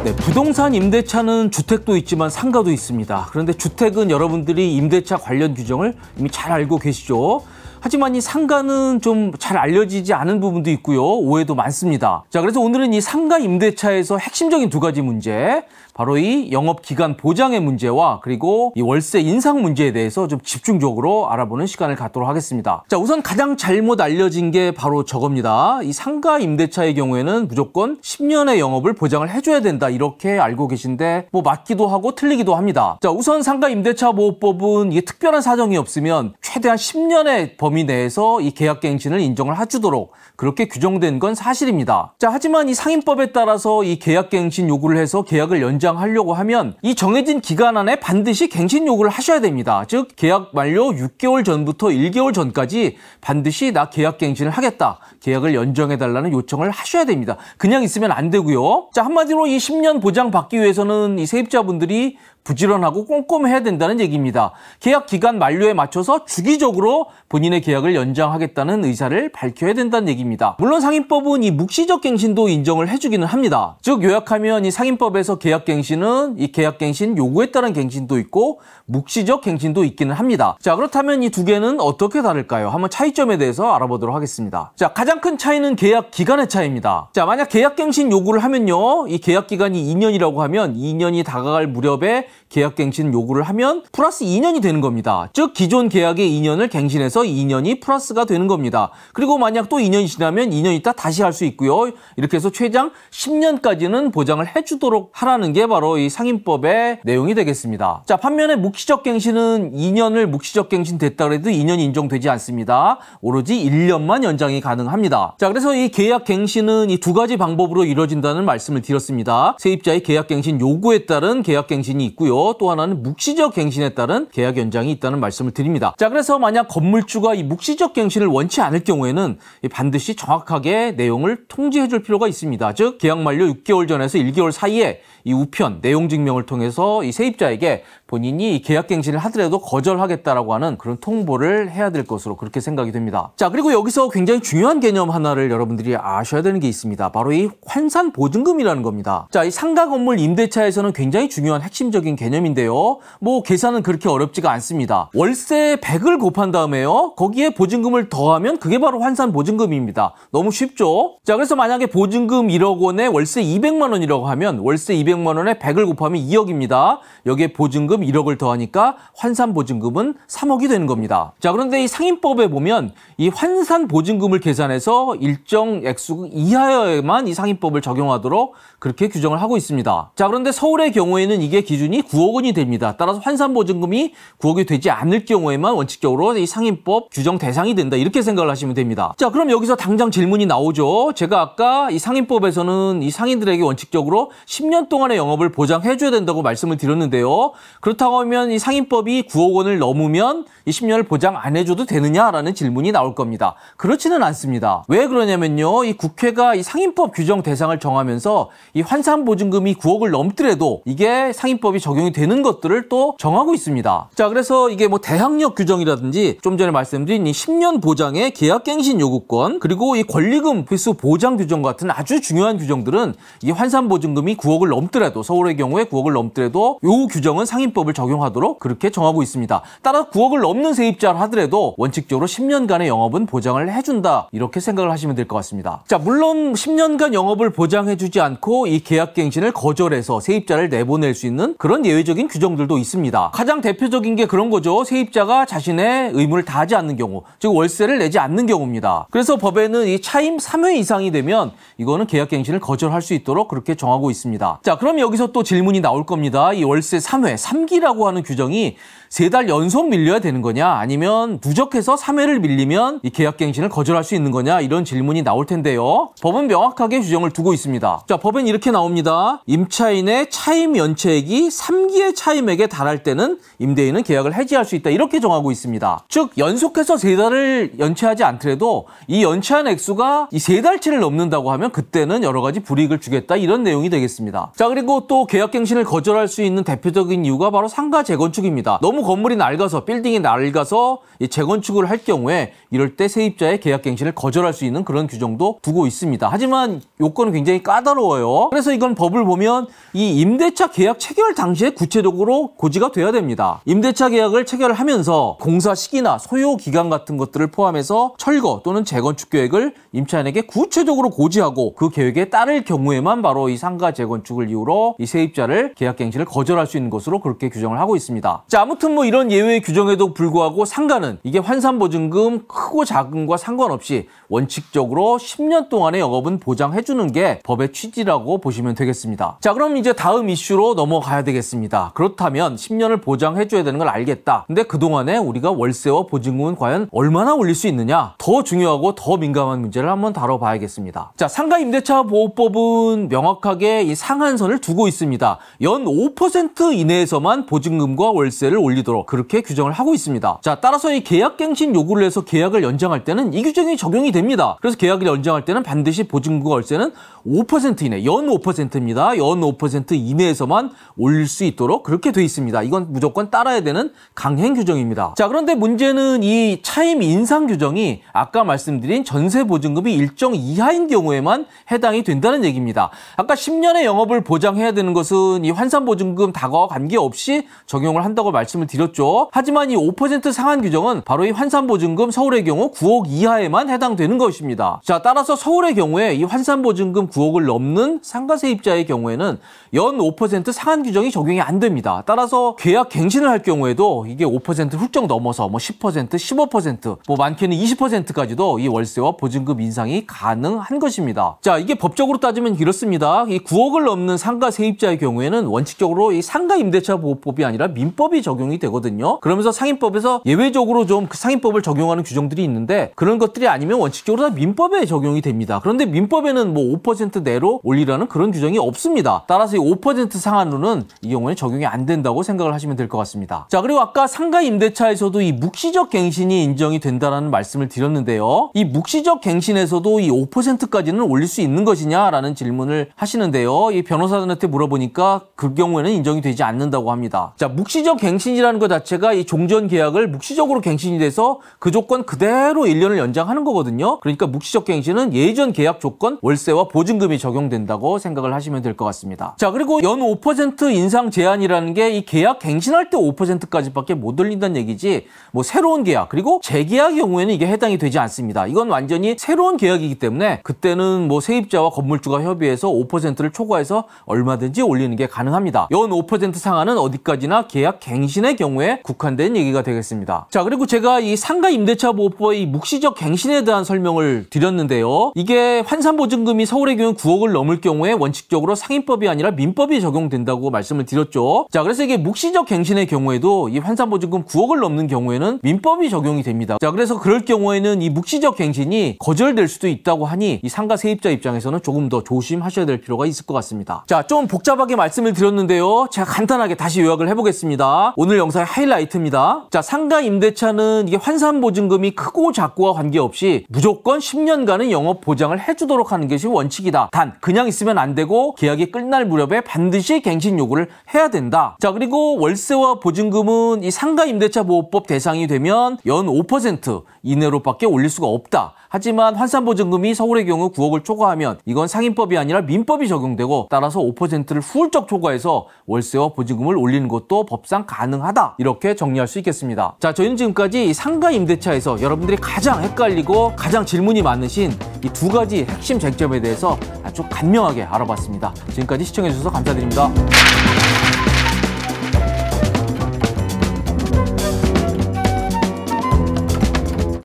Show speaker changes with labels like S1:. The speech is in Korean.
S1: 네, 부동산 임대차는 주택도 있지만 상가도 있습니다. 그런데 주택은 여러분들이 임대차 관련 규정을 이미 잘 알고 계시죠? 하지만 이 상가는 좀 잘 알려지지 않은 부분도 있고요. 오해도 많습니다. 자, 그래서 오늘은 이 상가 임대차에서 핵심적인 두 가지 문제, 바로 이 영업기간 보장의 문제와 그리고 이 월세 인상 문제에 대해서 좀 집중적으로 알아보는 시간을 갖도록 하겠습니다. 자, 우선 가장 잘못 알려진 게 바로 저겁니다. 이 상가 임대차의 경우에는 무조건 10년의 영업을 보장을 해줘야 된다, 이렇게 알고 계신데 뭐 맞기도 하고 틀리기도 합니다. 자, 우선 상가 임대차 보호법은 이게 특별한 사정이 없으면 최대한 10년의 범위 내에서 이 계약갱신을 인정을 해주도록 그렇게 규정된 건 사실입니다. 자, 하지만 이 상임법에 따라서 이 계약갱신 요구를 해서 계약을 연장하려고 하면 이 정해진 기간 안에 반드시 갱신 요구를 하셔야 됩니다. 즉 계약 만료 6개월 전부터 1개월 전까지 반드시 나 계약갱신을 하겠다, 계약을 연장해달라는 요청을 하셔야 됩니다. 그냥 있으면 안 되고요. 자, 한마디로 이 10년 보장 받기 위해서는 이 세입자분들이 부지런하고 꼼꼼해야 된다는 얘기입니다. 계약 기간 만료에 맞춰서 주기적으로 본인의 계약을 연장하겠다는 의사를 밝혀야 된다는 얘기입니다. 물론 상임법은 이 묵시적 갱신도 인정을 해주기는 합니다. 즉 요약하면 이 상임법에서 계약갱신은 이 계약갱신 요구에 따른 갱신도 있고 묵시적 갱신도 있기는 합니다. 자, 그렇다면 이 두 개는 어떻게 다를까요? 한번 차이점에 대해서 알아보도록 하겠습니다. 자, 가장 큰 차이는 계약 기간의 차이입니다. 자, 만약 계약갱신 요구를 하면요, 이 계약 기간이 2년이라고 하면 2년이 다가갈 무렵에 계약갱신 요구를 하면 플러스 2년이 되는 겁니다. 즉 기존 계약의 2년을 갱신해서 2년이 플러스가 되는 겁니다. 그리고 만약 또 2년이 지나면 2년 있다 다시 할 수 있고요. 이렇게 해서 최장 10년까지는 보장을 해주도록 하라는 게 바로 이 상임법의 내용이 되겠습니다. 자, 반면에 묵시적 갱신은 2년을 묵시적 갱신 됐다 그래도 2년이 인정되지 않습니다. 오로지 1년만 연장이 가능합니다. 자, 그래서 이 계약갱신은 이 두 가지 방법으로 이루어진다는 말씀을 드렸습니다. 세입자의 계약갱신 요구에 따른 계약갱신이 있고요. 또 하나는 묵시적 갱신에 따른 계약 연장이 있다는 말씀을 드립니다. 자, 그래서 만약 건물주가 이 묵시적 갱신을 원치 않을 경우에는 반드시 정확하게 내용을 통지해 줄 필요가 있습니다. 즉 계약 만료 6개월 전에서 1개월 사이에 이 우편 내용 증명을 통해서 이 세입자에게 본인이 계약갱신을 하더라도 거절하겠다라고 하는 그런 통보를 해야 될 것으로 그렇게 생각이 됩니다. 자, 그리고 여기서 굉장히 중요한 개념 하나를 여러분들이 아셔야 되는 게 있습니다. 바로 이 환산보증금이라는 겁니다. 자, 이 상가 건물 임대차에서는 굉장히 중요한 핵심적인 개념인데요. 뭐 계산은 그렇게 어렵지가 않습니다. 월세 100을 곱한 다음에요, 거기에 보증금을 더하면 그게 바로 환산보증금입니다. 너무 쉽죠? 자, 그래서 만약에 보증금 1억 원에 월세 200만 원이라고 하면 월세 200만 원에 100을 곱하면 2억입니다. 여기에 보증금 1억을 더하니까 환산보증금은 3억이 되는 겁니다. 자, 그런데 이 상임법에 보면 이 환산보증금을 계산해서 일정 액수 이하여에만 이 상임법을 적용하도록 그렇게 규정을 하고 있습니다. 자, 그런데 서울의 경우에는 이게 기준이 9억 원이 됩니다. 따라서 환산보증금이 9억이 되지 않을 경우에만 원칙적으로 이 상임법 규정 대상이 된다, 이렇게 생각을 하시면 됩니다. 자, 그럼 여기서 당장 질문이 나오죠. 제가 아까 이 상임법에서는 이 상인들에게 원칙적으로 10년 동안의 영업을 보장해줘야 된다고 말씀을 드렸는데요. 그렇다고 하면 이 상임법이 9억 원을 넘으면 이 10년을 보장 안 해줘도 되느냐라는 질문이 나올 겁니다. 그렇지는 않습니다. 왜 그러냐면요, 이 국회가 이 상임법 규정 대상을 정하면서 이 환산보증금이 9억을 넘더라도 이게 상임법이 적용이 되는 것들을 또 정하고 있습니다. 자, 그래서 이게 뭐 대항력 규정이라든지 좀 전에 말씀드린 이 10년 보장의 계약갱신 요구권, 그리고 이 권리금 필수 보장 규정 같은 아주 중요한 규정들은 이 환산보증금이 9억을 넘더라도, 서울의 경우에 9억을 넘더라도 요 규정은 상임법을 적용하도록 그렇게 정하고 있습니다. 따라 9억을 넘는 세입자를 하더라도 원칙적으로 10년간의 영업은 보장을 해준다, 이렇게 생각을 하시면 될 것 같습니다. 자, 물론 10년간 영업을 보장해주지 않고 이 계약갱신을 거절해서 세입자를 내보낼 수 있는 그런 예외적인 규정들도 있습니다. 가장 대표적인 게 그런 거죠. 세입자가 자신의 의무를 다하지 않는 경우, 즉 월세를 내지 않는 경우입니다. 그래서 법에는 이 차임 3회 이상이 되면 이거는 계약갱신을 거절할 수 있도록 그렇게 정하고 있습니다. 자, 그럼 여기서 또 질문이 나올 겁니다. 이 월세 3회, 3기라고 하는 규정이 3달 연속 밀려야 되는 거냐, 아니면 누적해서 3회를 밀리면 이 계약갱신을 거절할 수 있는 거냐, 이런 질문이 나올 텐데요. 법은 명확하게 규정을 두고 있습니다. 자, 법엔 이렇게 나옵니다. 임차인의 차임 연체액이 3기의 차임액에 달할 때는 임대인은 계약을 해지할 수 있다, 이렇게 정하고 있습니다. 즉 연속해서 3달을 연체하지 않더라도 이 연체한 액수가 이 3달치를 넘는다고 하면 그때는 여러 가지 불이익을 주겠다, 이런 내용이 되겠습니다. 자, 그리고 또 계약갱신을 거절할 수 있는 대표적인 이유가 바로 상가 재건축입니다. 너무 건물이 낡아서 빌딩이 낡아서 재건축을 할 경우에 이럴 때 세입자의 계약갱신을 거절할 수 있는 그런 규정도 두고 있습니다. 하지만 요건은 굉장히 까다로워요. 그래서 이건 법을 보면 이 임대차 계약 체결 당시에 구체적으로 고지가 돼야 됩니다. 임대차 계약을 체결하면서 공사 시기나 소요 기간 같은 것들을 포함해서 철거 또는 재건축 계획을 임차인에게 구체적으로 고지하고 그 계획에 따를 경우에만 바로 이 상가 재건축을 이유로 이 세입자를 계약갱신을 거절할 수 있는 것으로 그렇게 규정을 하고 있습니다. 자, 아무튼 뭐 이런 예외의 규정에도 불구하고 상가는 이게 환산보증금 크고 작음과 상관없이 원칙적으로 10년 동안의 영업은 보장해주는 게 법의 취지라고 보시면 되겠습니다. 자, 그럼 이제 다음 이슈로 넘어가야 되겠습니다. 그렇다면 10년을 보장해줘야 되는 걸 알겠다. 근데 그동안에 우리가 월세와 보증금은 과연 얼마나 올릴 수 있느냐? 더 중요하고 더 민감한 문제를 한번 다뤄봐야겠습니다. 자, 상가임대차보호법은 명확하게 이 상한선을 두고 있습니다. 연 5% 이내에서만 보증금과 월세를 올리도록 그렇게 규정을 하고 있습니다. 자, 따라서 이 계약갱신 요구를 해서 계약을 연장할 때는 이 규정이 적용이 됩니다. 그래서 계약을 연장할 때는 반드시 보증금과 월세는 5% 이내, 연 5%입니다. 연 5% 이내에서만 올릴 수 있도록 그렇게 돼 있습니다. 이건 무조건 따라야 되는 강행 규정입니다. 자, 그런데 문제는 이 차임 인상 규정이 아까 말씀드린 전세 보증금이 일정 이하인 경우에만 해당이 된다는 얘기입니다. 아까 10년의 영업을 보장해야 되는 것은 이 환산보증금 다가와 관계없이 적용을 한다고 말씀을 드렸죠. 하지만 이 5% 상한 규정은 바로 이 환산보증금 서울의 경우 9억 이하에만 해당되는 것입니다. 자, 따라서 서울의 경우에 이 환산보증금 9억을 넘는 상가세입자의 경우에는 연 5% 상한 규정이 적용이 안 됩니다. 따라서 계약 갱신을 할 경우에도 이게 5% 훌쩍 넘어서 뭐 10%, 15%, 뭐 많게는 20%까지도 이 월세와 보증금 인상이 가능한 것입니다. 자, 이게 법적으로 따지면 이렇습니다. 이 9억을 넘는 상가 세입자의 경우에는 원칙적으로 이 상가임대차보호법이 아니라 민법이 적용이 되거든요. 그러면서 상인법에서 예외적으로 좀 그 상인법을 적용하는 규정들이 있는데 그런 것들이 아니면 원칙적으로 다 민법에 적용이 됩니다. 그런데 민법에는 뭐 5% 내로 올리라는 그런 규정이 없습니다. 따라서 이 5% 상한으로는 이 경우에 적용이 안 된다고 생각을 하시면 될 것 같습니다. 자, 그리고 아까 상가임대차에서도 이 묵시적 갱신이 인정이 된다는 말씀을 드렸는데요. 이 묵시적 갱신에서도 이 5%까지는 올릴 수 있는 것이냐라는 질문을 하시는데요. 이 변호사들한테 물어보니까 그 경우에는 인정이 되지 않는다고 합니다. 자, 묵시적 갱신이라는 것 자체가 이 종전 계약을 묵시적으로 갱신이 돼서 그 조건 그대로 1년을 연장하는 거거든요. 그러니까 묵시적 갱신은 예전 계약 조건 월세와 보증금이 적용된다고 생각을 하시면 될 것 같습니다. 자, 그리고 연 5% 인상 제한이라는 게 이 계약 갱신할 때 5%까지밖에 못 올린다는 얘기지 뭐 새로운 계약 그리고 재계약의 경우에는 이게 해당이 되지 않습니다. 이건 완전히 새로운 계약이기 때문에 그때는 뭐 세입자와 건물주가 협의해서 5%를 초과해서 얼마든지 올리는 게 가능합니다. 연 5% 상한은 어디까지나 계약 갱신의 경우에 국한된 얘기가 되겠습니다. 자, 그리고 제가 이 상가임대차보호법의 묵시적 갱신에 대한 설명을 드렸는데요. 이게 환산보증금이 서울의 경우 9억을 넘을 경우에 원칙적으로 상인법이 아니라 민법이 적용된다고 말씀을 드렸죠. 자, 그래서 이게 묵시적 갱신의 경우에도 이 환산보증금 9억을 넘는 경우에는 민법이 적용이 됩니다. 자, 그래서 그럴 경우에는 이 묵시적 갱신이 거절될 수도 있다고 하니 이 상가 세입자 입장에서는 조금 더 조심하셔야 될 필요가 있을 것 같습니다. 자, 좀 복잡하게 말씀을 드렸는데요. 제가 간단하게 다시 요약을 해보겠습니다. 오늘 영상의 하이라이트입니다. 자, 상가 임대차는 이게 환산보증금이 크고 작고와 관계없이 무조건 10년간은 영업 보장을 해주도록 하는 것이 원칙이다. 단 그냥 있으면 안 되고 계약이 끝날 무렵에 반드시 갱신 요구를 해야 된다. 자, 그리고 월세와 보증금은 이 상가임대차보호법 대상이 되면 연 5% 이내로밖에 올릴 수가 없다. 하지만 환산보증금이 서울의 경우 9억을 초과하면 이건 상인법이 아니라 민법이 적용되고 따라서 5%를 훌쩍 초과해서 월세와 보증금을 올리는 것도 법상 가능하다. 이렇게 정리할 수 있겠습니다. 자, 저희는 지금까지 상가임대차에서 여러분들이 가장 헷갈리고 가장 질문이 많으신 이 두 가지 핵심 쟁점에 대해서 아주 간명하게 알아봤습니다. 지금까지 시청해주셔서 감사드립니다.